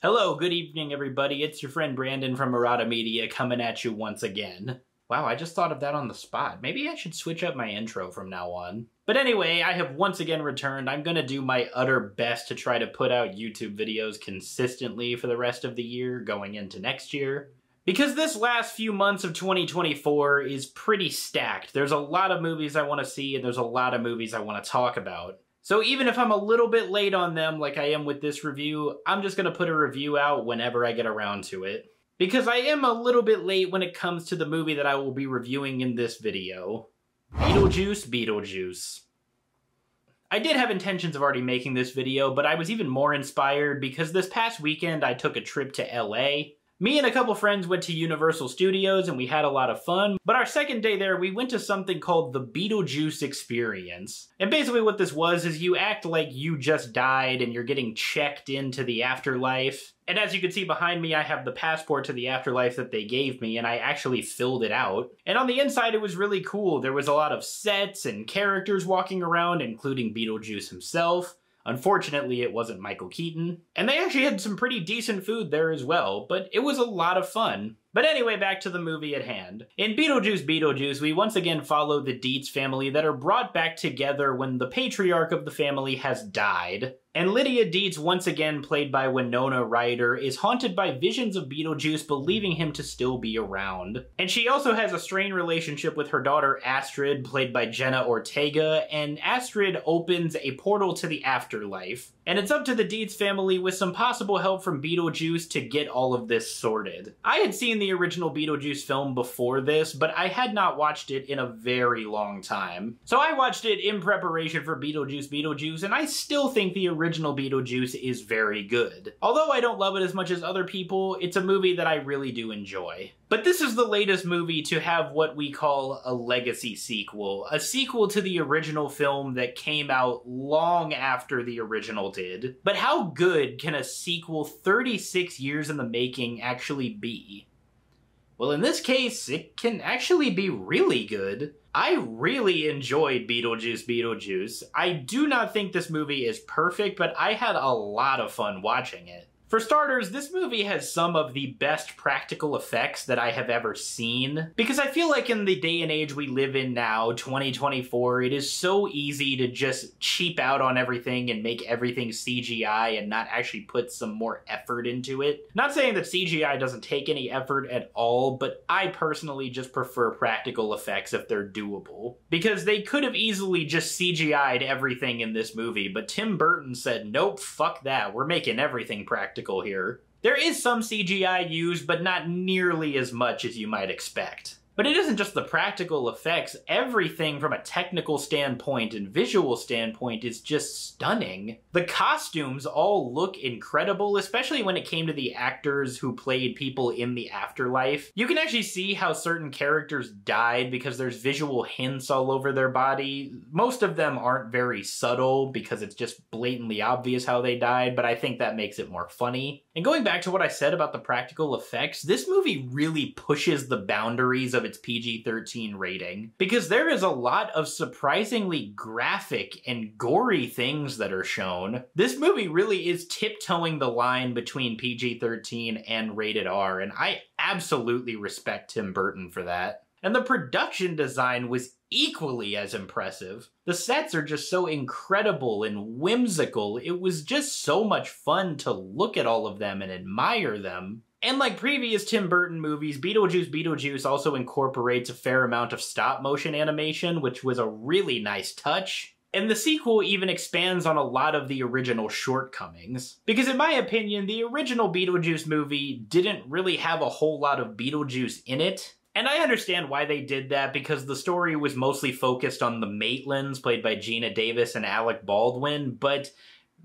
Hello, good evening everybody, it's your friend Brandon from Marotta Media coming at you once again. Wow, I just thought of that on the spot. Maybe I should switch up my intro from now on. But anyway, I have once again returned. I'm gonna do my utter best to try to put out YouTube videos consistently for the rest of the year, going into next year. Because this last few months of 2024 is pretty stacked. There's a lot of movies I want to see and there's a lot of movies I want to talk about. So even if I'm a little bit late on them like I am with this review, I'm just going to put a review out whenever I get around to it. Because I am a little bit late when it comes to the movie that I will be reviewing in this video. Beetlejuice Beetlejuice. I did have intentions of already making this video, but I was even more inspired because this past weekend I took a trip to LA. Me and a couple friends went to Universal Studios and we had a lot of fun, but our second day there we went to something called the Beetlejuice experience. And basically what this was is you act like you just died and you're getting checked into the afterlife. And as you can see behind me, I have the passport to the afterlife that they gave me, and I actually filled it out. And on the inside, it was really cool. There was a lot of sets and characters walking around, including Beetlejuice himself. Unfortunately, it wasn't Michael Keaton. And they actually had some pretty decent food there as well, but it was a lot of fun. But anyway, back to the movie at hand. In Beetlejuice Beetlejuice, we once again follow the Dietz family that are brought back together when the patriarch of the family has died. And Lydia Dietz, once again played by Winona Ryder, is haunted by visions of Beetlejuice, believing him to still be around. And she also has a strained relationship with her daughter Astrid, played by Jenna Ortega, and Astrid opens a portal to the afterlife. And it's up to the Dietz family with some possible help from Beetlejuice to get all of this sorted. I had seen the original Beetlejuice film before this, but I had not watched it in a very long time. So I watched it in preparation for Beetlejuice Beetlejuice, and I still think the original Beetlejuice is very good. Although I don't love it as much as other people, it's a movie that I really do enjoy. But this is the latest movie to have what we call a legacy sequel. A sequel to the original film that came out long after the original did. But how good can a sequel 36 years in the making actually be? Well, in this case, it can actually be really good. I really enjoyed Beetlejuice Beetlejuice. I do not think this movie is perfect, but I had a lot of fun watching it. For starters, this movie has some of the best practical effects that I have ever seen. Because I feel like in the day and age we live in now, 2024, it is so easy to just cheap out on everything and make everything CGI and not actually put some more effort into it. Not saying that CGI doesn't take any effort at all, but I personally just prefer practical effects if they're doable. Because they could have easily just CGI'd everything in this movie, but Tim Burton said, nope, fuck that, we're making everything practical here. There is some CGI used, but not nearly as much as you might expect. But it isn't just the practical effects. Everything from a technical standpoint and visual standpoint is just stunning. The costumes all look incredible, especially when it came to the actors who played people in the afterlife. You can actually see how certain characters died because there's visual hints all over their body. Most of them aren't very subtle because it's just blatantly obvious how they died, but I think that makes it more funny. And going back to what I said about the practical effects, this movie really pushes the boundaries of its PG-13 rating, because there is a lot of surprisingly graphic and gory things that are shown. This movie really is tiptoeing the line between PG-13 and rated R, and I absolutely respect Tim Burton for that. And the production design was equally as impressive. The sets are just so incredible and whimsical. It was just so much fun to look at all of them and admire them. And like previous Tim Burton movies, Beetlejuice Beetlejuice also incorporates a fair amount of stop-motion animation, which was a really nice touch. And the sequel even expands on a lot of the original shortcomings. Because in my opinion, the original Beetlejuice movie didn't really have a whole lot of Beetlejuice in it. And I understand why they did that, because the story was mostly focused on the Maitlands, played by Gina Davis and Alec Baldwin, but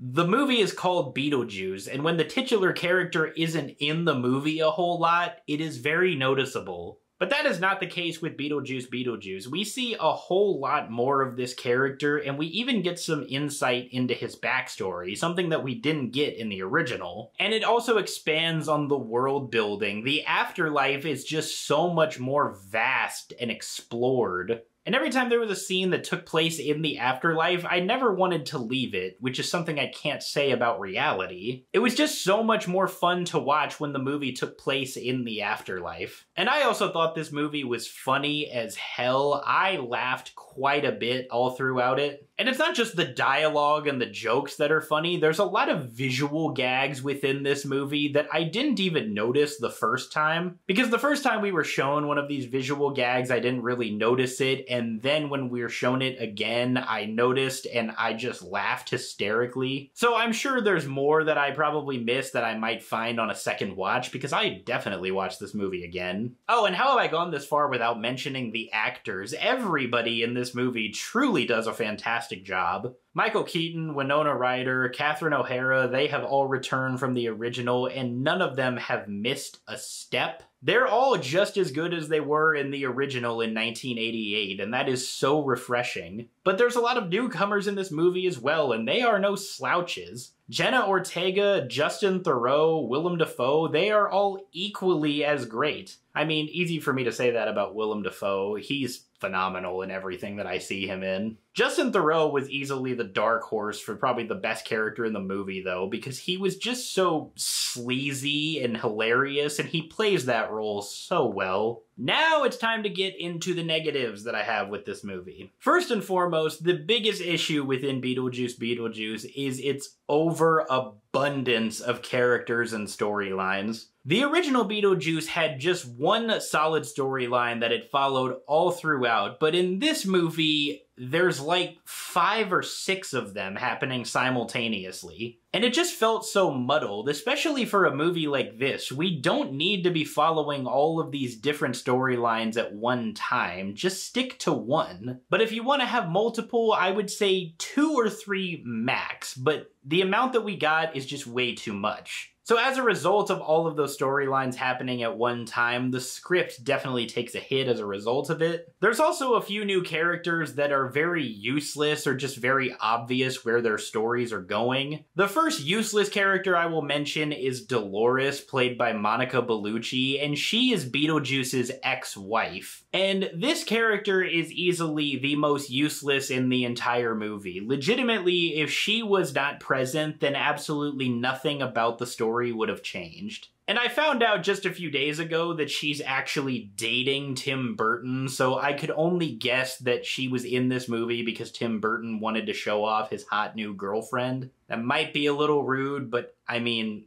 the movie is called Beetlejuice, and when the titular character isn't in the movie a whole lot, it is very noticeable. But that is not the case with Beetlejuice Beetlejuice. We see a whole lot more of this character, and we even get some insight into his backstory, something that we didn't get in the original. And it also expands on the world building. The afterlife is just so much more vast and explored. And every time there was a scene that took place in the afterlife, I never wanted to leave it, which is something I can't say about reality. It was just so much more fun to watch when the movie took place in the afterlife. And I also thought this movie was funny as hell. I laughed quite a bit all throughout it. And it's not just the dialogue and the jokes that are funny, there's a lot of visual gags within this movie that I didn't even notice the first time. Because the first time we were shown one of these visual gags, I didn't really notice it, and then when we were shown it again, I noticed and I just laughed hysterically. So I'm sure there's more that I probably missed that I might find on a second watch, because I definitely watched this movie again. Oh, and how have I gone this far without mentioning the actors? Everybody in this movie truly does a fantastic job. Michael Keaton, Winona Ryder, Catherine O'Hara, they have all returned from the original, and none of them have missed a step. They're all just as good as they were in the original in 1988, and that is so refreshing. But there's a lot of newcomers in this movie as well, and they are no slouches. Jenna Ortega, Justin Theroux, Willem Dafoe, they are all equally as great. I mean, easy for me to say that about Willem Dafoe. He's phenomenal in everything that I see him in. Justin Theroux was easily the dark horse for probably the best character in the movie, though, because he was just so sleazy and hilarious, and he plays that role so well. Now it's time to get into the negatives that I have with this movie. First and foremost, the biggest issue within Beetlejuice Beetlejuice is its overabundance of characters and storylines. The original Beetlejuice had just one solid storyline that it followed all throughout, but in this movie, there's like 5 or 6 of them happening simultaneously. And it just felt so muddled, especially for a movie like this. We don't need to be following all of these different storylines at one time, just stick to one. But if you want to have multiple, I would say 2 or 3 max, but the amount that we got is just way too much. So as a result of all of those storylines happening at one time, the script definitely takes a hit as a result of it. There's also a few new characters that are very useless or just very obvious where their stories are going. The first useless character I will mention is Dolores, played by Monica Bellucci, and she is Beetlejuice's ex-wife. And this character is easily the most useless in the entire movie. Legitimately, if she was not present, then absolutely nothing about the story would have changed. And I found out just a few days ago that she's actually dating Tim Burton, so I could only guess that she was in this movie because Tim Burton wanted to show off his hot new girlfriend. That might be a little rude, but I mean,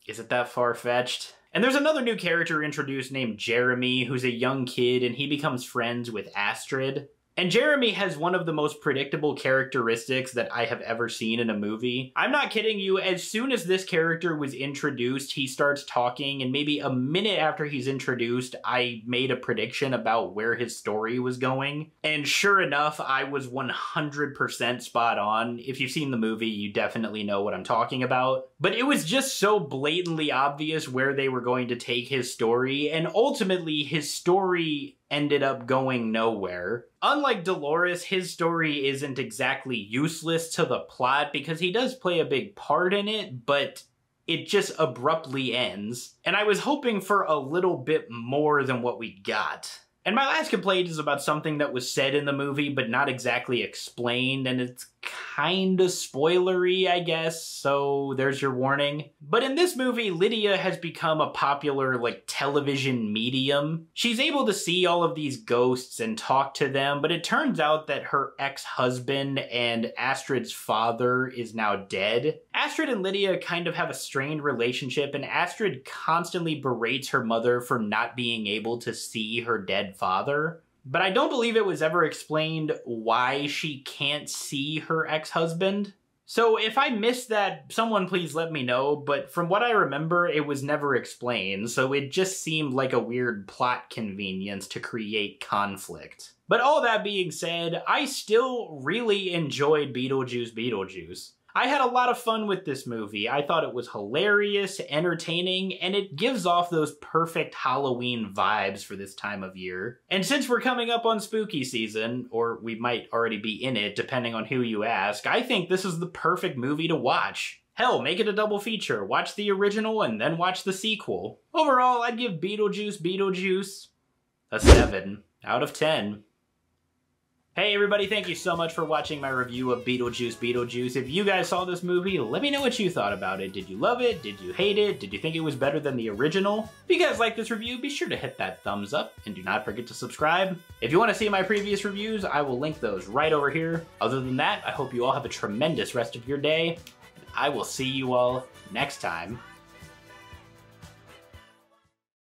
is it that far-fetched? And there's another new character introduced named Jeremy, who's a young kid, and he becomes friends with Astrid. And Jeremy has one of the most predictable characteristics that I have ever seen in a movie. I'm not kidding you, as soon as this character was introduced, he starts talking, and maybe a minute after he's introduced, I made a prediction about where his story was going. And sure enough, I was 100% spot on. If you've seen the movie, you definitely know what I'm talking about. But it was just so blatantly obvious where they were going to take his story, and ultimately his story ended up going nowhere. Unlike Dolores, his story isn't exactly useless to the plot because he does play a big part in it, but it just abruptly ends. And I was hoping for a little bit more than what we got. And my last complaint is about something that was said in the movie, but not exactly explained, and it's kinda spoilery, I guess, so there's your warning. But in this movie, Lydia has become a popular, television medium. She's able to see all of these ghosts and talk to them, but it turns out that her ex-husband and Astrid's father is now dead. Astrid and Lydia kind of have a strained relationship, and Astrid constantly berates her mother for not being able to see her dead father. But I don't believe it was ever explained why she can't see her ex-husband. So if I missed that, someone please let me know, but from what I remember, it was never explained, so it just seemed like a weird plot convenience to create conflict. But all that being said, I still really enjoyed Beetlejuice Beetlejuice. I had a lot of fun with this movie. I thought it was hilarious, entertaining, and it gives off those perfect Halloween vibes for this time of year. And since we're coming up on spooky season, or we might already be in it depending on who you ask, I think this is the perfect movie to watch. Hell, make it a double feature. Watch the original and then watch the sequel. Overall, I'd give Beetlejuice Beetlejuice a 7 out of 10. Hey everybody, thank you so much for watching my review of Beetlejuice Beetlejuice. If you guys saw this movie, let me know what you thought about it. Did you love it? Did you hate it? Did you think it was better than the original? If you guys like this review, be sure to hit that thumbs up and do not forget to subscribe. If you want to see my previous reviews, I will link those right over here. Other than that, I hope you all have a tremendous rest of your day. I will see you all next time.